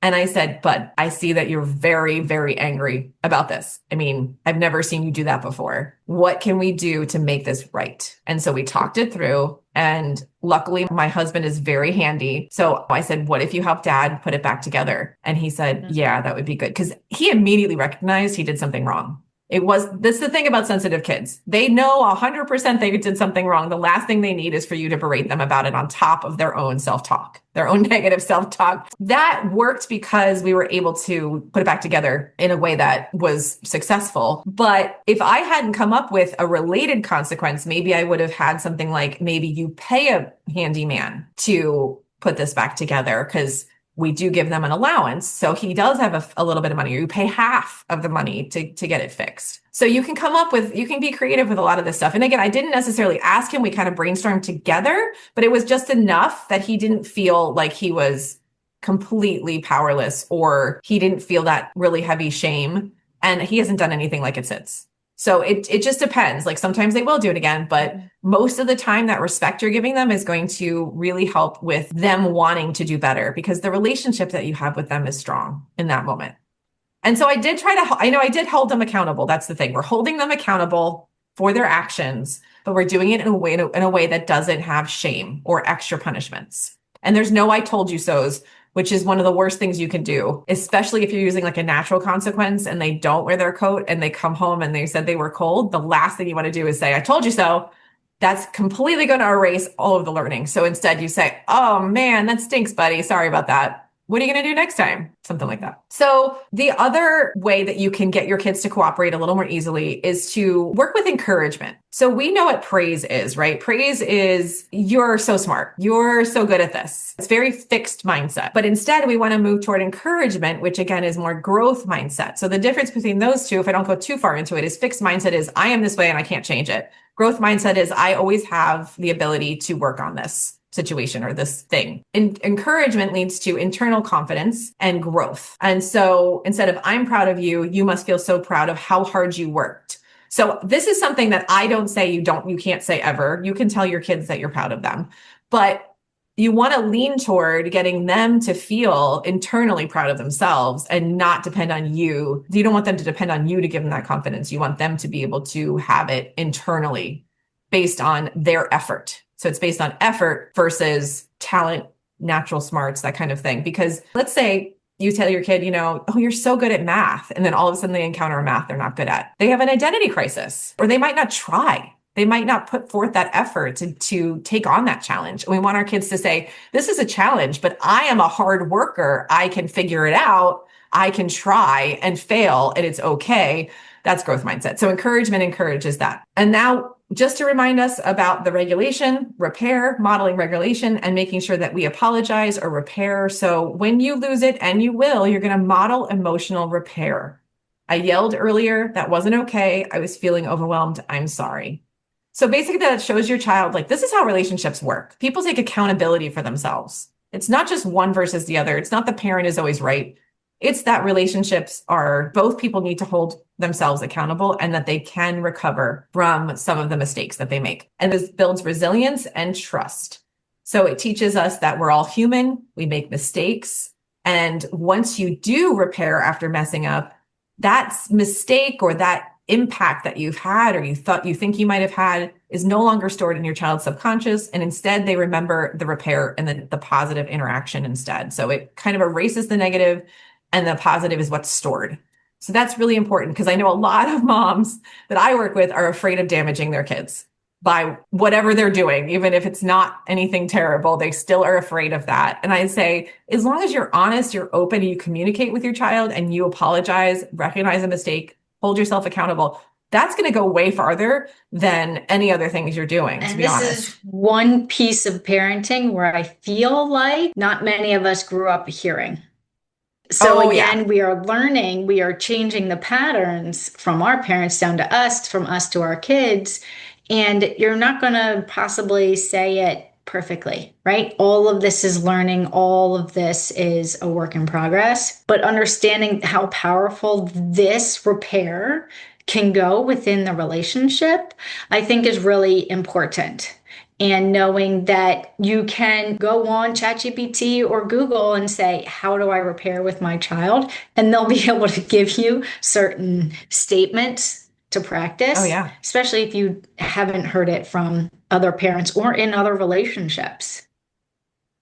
And I said, Bud, I see that you're very, very angry about this. I mean, I've never seen you do that before. What can we do to make this right? And so we talked it through. And luckily, my husband is very handy. So I said, what if you help Dad put it back together? And he said, yeah, that would be good. Because he immediately recognized he did something wrong. This is the thing about sensitive kids. They know 100% they did something wrong. The last thing they need is for you to berate them about it on top of their own self-talk, their own negative self-talk. That worked because we were able to put it back together in a way that was successful. But if I hadn't come up with a related consequence, maybe I would have had something like, maybe you pay a handyman to put this back together because we do give them an allowance. So he does have a little bit of money, or you pay half of the money to get it fixed. So you can you can be creative with a lot of this stuff. And again, I didn't necessarily ask him. We kind of brainstormed together, but it was just enough that he didn't feel like he was completely powerless, or he didn't feel that really heavy shame. And he hasn't done anything like it sits. So it just depends. Like sometimes they will do it again, but most of the time that respect you're giving them is going to really help with them wanting to do better, because the relationship that you have with them is strong in that moment. And so I did hold them accountable. That's the thing. We're holding them accountable for their actions, but we're doing it in a way that doesn't have shame or extra punishments. And there's no I told you so's, which is one of the worst things you can do, especially if you're using like a natural consequence and they don't wear their coat and they come home and they said they were cold. The last thing you want to do is say, I told you so. That's completely going to erase all of the learning. So instead you say, oh man, that stinks, buddy. Sorry about that. What are you going to do next time? Something like that. So the other way that you can get your kids to cooperate a little more easily is to work with encouragement. So we know what praise is, right? Praise is, you're so smart. You're so good at this. It's very fixed mindset. But instead, we want to move toward encouragement, which again is more growth mindset. So the difference between those two, if I don't go too far into it, is fixed mindset is I am this way and I can't change it. Growth mindset is I always have the ability to work on this situation or this thing. Encouragement leads to internal confidence and growth. And so instead of I'm proud of you, you must feel so proud of how hard you worked. So this is something that I don't say you can't say ever. You can tell your kids that you're proud of them, but you want to lean toward getting them to feel internally proud of themselves and not depend on you. You don't want them to depend on you to give them that confidence. You want them to be able to have it internally based on their effort. So it's based on effort versus talent, natural smarts, that kind of thing. Because let's say you tell your kid, oh, you're so good at math. And then all of a sudden they encounter a math they're not good at. They have an identity crisis, or they might not try. They might not put forth that effort to take on that challenge. And we want our kids to say, this is a challenge, but I am a hard worker. I can figure it out. I can try and fail, and it's okay. That's growth mindset. So encouragement encourages that. And now, just to remind us about the regulation, repair, modeling regulation, and making sure that we apologize or repair. So when you lose it, and you will, you're going to model emotional repair. I yelled earlier. That wasn't okay. I was feeling overwhelmed. I'm sorry. So basically that shows your child, like, this is how relationships work. People take accountability for themselves. It's not just one versus the other. It's not the parent is always right. It's that relationships are, both people need to hold themselves accountable, and that they can recover from some of the mistakes that they make. And this builds resilience and trust. So it teaches us that we're all human, we make mistakes. And once you do repair after messing up, that mistake or that impact that you've had or you think you might have had is no longer stored in your child's subconscious. And instead, they remember the repair and the positive interaction instead. So it kind of erases the negative and the positive is what's stored. So that's really important because I know a lot of moms that I work with are afraid of damaging their kids by whatever they're doing. Even if it's not anything terrible, they still are afraid of that. And I say, as long as you're honest, you're open, you communicate with your child and you apologize, recognize a mistake, hold yourself accountable, that's going to go way farther than any other things you're doing, to And be this honest. is one piece of parenting where I feel like not many of us grew up hearing. So Oh, again, yeah. we are learning, we are changing the patterns from our parents down to us, from us to our kids. And you're not going to possibly say it perfectly, right? All of this is learning. All of this is a work in progress. But understanding how powerful this repair can go within the relationship, I think is really important. And knowing that you can go on ChatGPT or Google and say, how do I repair with my child? And they'll be able to give you certain statements to Oh, practice, yeah. especially if you haven't heard it from other parents or in other relationships.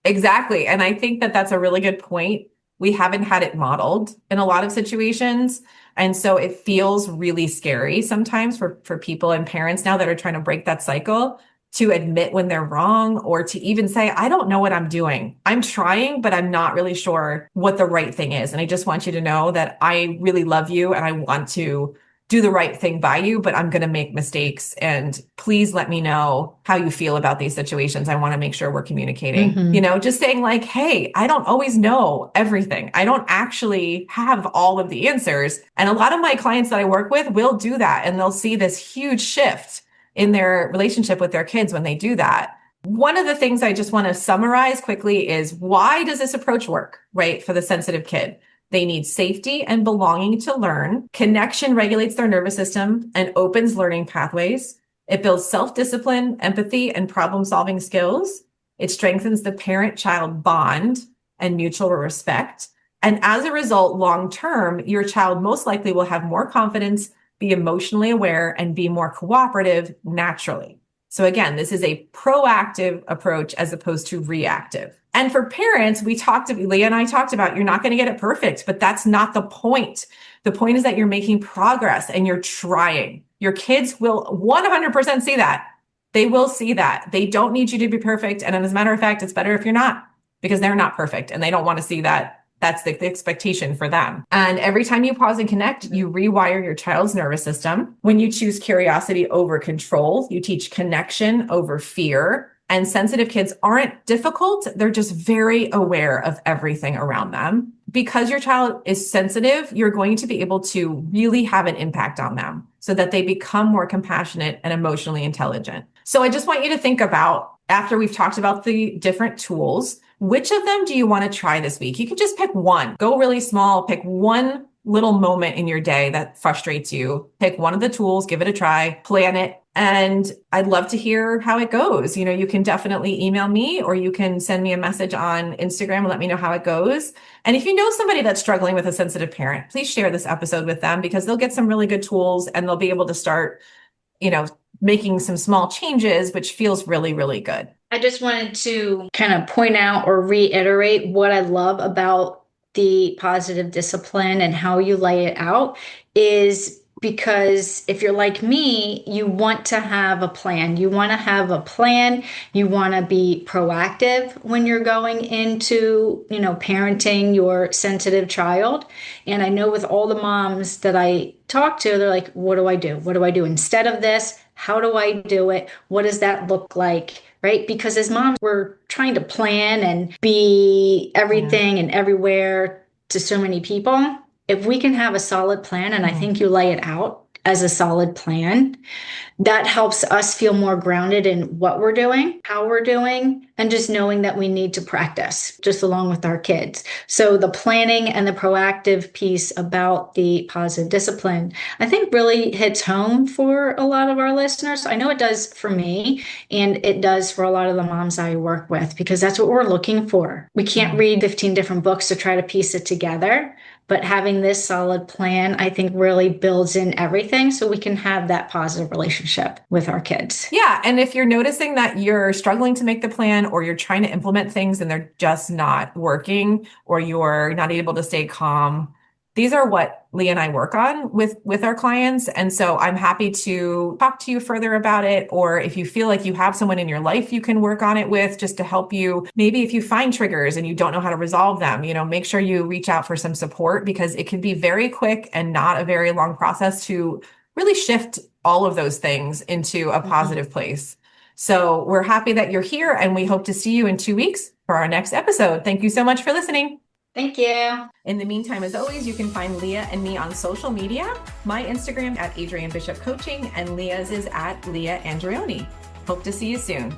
Exactly. And I think that that's a really good point. We haven't had it modeled in a lot of situations. And so it feels really scary sometimes for people and parents now that are trying to break that cycle to admit when they're wrong or to even say, I don't know what I'm doing. I'm trying, but I'm not really sure what the right thing is. And I just want you to know that I really love you and I want to do the right thing by you, but I'm going to make mistakes. And please let me know how you feel about these situations. I want to make sure we're communicating, just saying like, hey, I don't always know everything. I don't actually have all of the answers. And a lot of my clients that I work with will do that. And they'll see this huge shift in their relationship with their kids when they do that. One of the things I just want to summarize quickly is why does this approach work, right? For the sensitive kid. They need safety and belonging to learn. Connection regulates their nervous system and opens learning pathways. It builds self-discipline, empathy, and problem-solving skills. It strengthens the parent-child bond and mutual respect. And as a result, long-term, your child most likely will have more confidence, be emotionally aware, and be more cooperative naturally. So again, this is a proactive approach as opposed to reactive. And for parents, Leah and I talked about, you're not going to get it perfect, but that's not the point. The point is that you're making progress and you're trying. Your kids will 100% see that. They will see that. They don't need you to be perfect. And as a matter of fact, it's better if you're not because they're not perfect and they don't want to see that. That's the expectation for them. And every time you pause and connect, you rewire your child's nervous system. When you choose curiosity over control, you teach connection over fear. And sensitive kids aren't difficult. They're just very aware of everything around them. Because your child is sensitive, you're going to be able to really have an impact on them so that they become more compassionate and emotionally intelligent. So I just want you to think about, after we've talked about the different tools, which of them do you want to try this week? You can just pick one. Go really small. Pick one little moment in your day that frustrates you. Pick one of the tools, give it a try, plan it. And I'd love to hear how it goes. You can definitely email me or you can send me a message on Instagram and let me know how it goes. And if you know somebody that's struggling with a sensitive parent, please share this episode with them because they'll get some really good tools and they'll be able to start, making some small changes, which feels really, really good. I just wanted to kind of point out or reiterate what I love about the positive discipline and how you lay it out is because if you're like me, you want to have a plan. You want to have a plan. You want to be proactive when you're going into, parenting your sensitive child. And I know with all the moms that I talk to, they're like, what do I do? What do I do instead of this? How do I do it? What does that look like? Right? Because as moms, we're trying to plan and be everything and everywhere to so many people. If we can have a solid plan, and I think you lay it out as a solid plan. That helps us feel more grounded in what we're doing, how we're doing, and just knowing that we need to practice just along with our kids. So the planning and the proactive piece about the positive discipline, I think really hits home for a lot of our listeners. I know it does for me, and it does for a lot of the moms I work with, because that's what we're looking for. We can't read 15 different books to try to piece it together. But having this solid plan, I think, really builds in everything so we can have that positive relationship with our kids. Yeah. And if you're noticing that you're struggling to make the plan, or you're trying to implement things and they're just not working, or you're not able to stay calm, these are what Leah and I work on with our clients. And so I'm happy to talk to you further about it. Or if you feel like you have someone in your life you can work on it with, just to help you, maybe if you find triggers and you don't know how to resolve them, make sure you reach out for some support, because it can be very quick and not a very long process to really shift all of those things into a positive place. So we're happy that you're here, and we hope to see you in 2 weeks for our next episode. Thank you so much for listening. Thank you. In the meantime, as always, you can find Leah and me on social media. My Instagram at Adrienne Bishop Coaching, and Leah's is at Leah Andrione. Hope to see you soon.